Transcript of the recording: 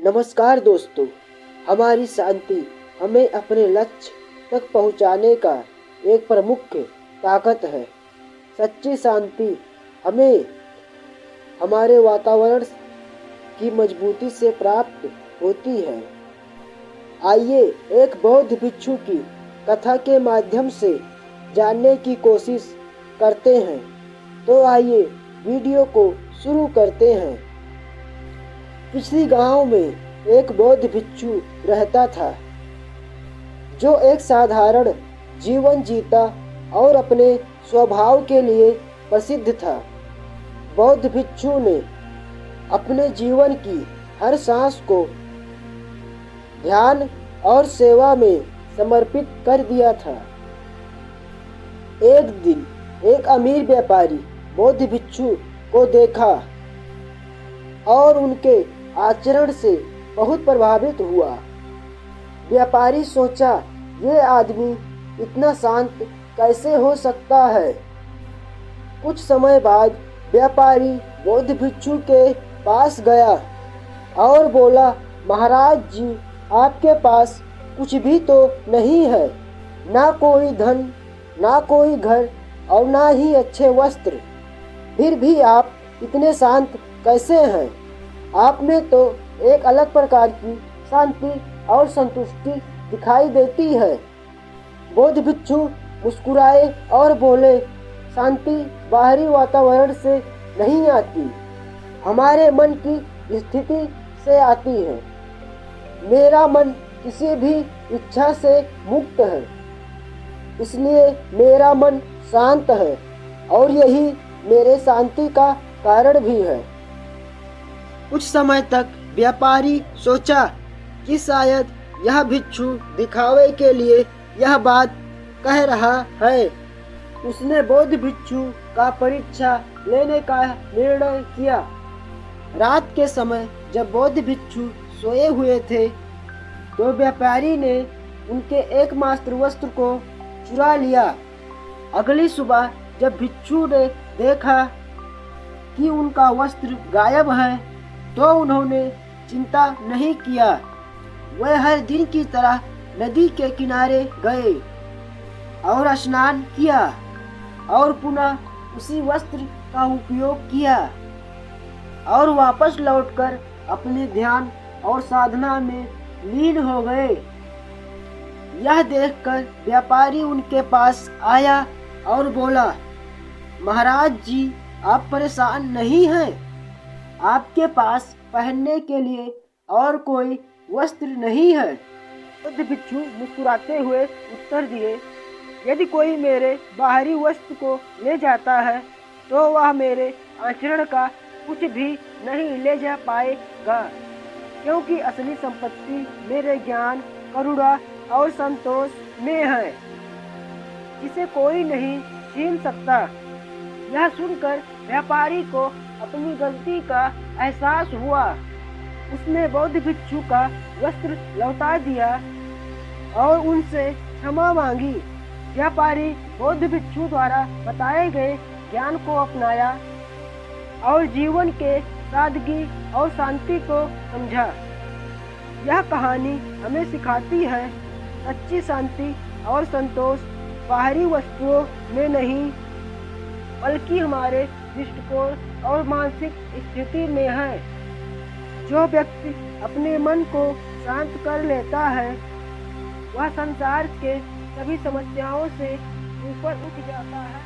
नमस्कार दोस्तों, हमारी शांति हमें अपने लक्ष्य तक पहुंचाने का एक प्रमुख ताकत है। सच्ची शांति हमें हमारे वातावरण की मजबूती से प्राप्त होती है। आइए एक बौद्ध भिक्षु की कथा के माध्यम से जानने की कोशिश करते हैं। तो आइए वीडियो को शुरू करते हैं। किसी गांव में एक बौद्ध भिक्षु रहता था, जो एक साधारण जीवन जीता और अपने स्वभाव के लिए प्रसिद्ध था। बौद्ध भिक्षु ने अपने जीवन की हर सांस को ध्यान और सेवा में समर्पित कर दिया था। एक दिन एक अमीर व्यापारी बौद्ध भिक्षु को देखा और उनके आचरण से बहुत प्रभावित हुआ। व्यापारी सोचा, ये आदमी इतना शांत कैसे हो सकता है। कुछ समय बाद व्यापारी बौद्ध भिक्षु के पास गया और बोला, महाराज जी, आपके पास कुछ भी तो नहीं है, ना कोई धन, ना कोई घर और ना ही अच्छे वस्त्र, फिर भी आप इतने शांत कैसे हैं। आप में तो एक अलग प्रकार की शांति और संतुष्टि दिखाई देती है। बौद्ध भिक्षु मुस्कुराए और बोले, शांति बाहरी वातावरण से नहीं आती, हमारे मन की स्थिति से आती है। मेरा मन किसी भी इच्छा से मुक्त है, इसलिए मेरा मन शांत है और यही मेरे शांति का कारण भी है। कुछ समय तक व्यापारी सोचा कि शायद यह भिक्षु दिखावे के लिए यह बात कह रहा है। उसने बौद्ध भिक्षु का परीक्षा लेने का निर्णय किया। रात के समय जब बौद्ध भिक्षु सोए हुए थे, तो व्यापारी ने उनके एकमात्र वस्त्र को चुरा लिया। अगली सुबह जब भिक्षु ने देखा कि उनका वस्त्र गायब है, तो उन्होंने चिंता नहीं किया। वह हर दिन की तरह नदी के किनारे गए और स्नान किया और पुनः उसी वस्त्र का उपयोग किया और वापस लौटकर अपने ध्यान और साधना में लीन हो गए। यह देखकर व्यापारी उनके पास आया और बोला, महाराज जी, आप परेशान नहीं हैं? आपके पास पहनने के लिए और कोई वस्त्र नहीं है। बौद्ध भिक्षु मुस्कुराते हुए उत्तर दिए, यदि कोई मेरे बाहरी वस्त्र को ले जाता है, तो वह मेरे आचरण का कुछ भी नहीं ले जा पाएगा, क्योंकि असली संपत्ति मेरे ज्ञान, करुणा और संतोष में है, जिसे कोई नहीं छीन सकता। यह सुनकर व्यापारी को अपनी गलती का एहसास हुआ। उसने बौद्ध भिक्षु का वस्त्र लौटा दिया और उनसे क्षमा मांगी। व्यापारी बौद्ध भिक्षु द्वारा बताए गए ज्ञान को अपनाया और जीवन के सादगी और शांति को समझा। यह कहानी हमें सिखाती है, सच्ची शांति और संतोष बाहरी वस्तुओं में नहीं, बल्कि हमारे दृष्टिकोण और मानसिक स्थिति में है। जो व्यक्ति अपने मन को शांत कर लेता है, वह संसार के सभी समस्याओं से ऊपर उठ जाता है।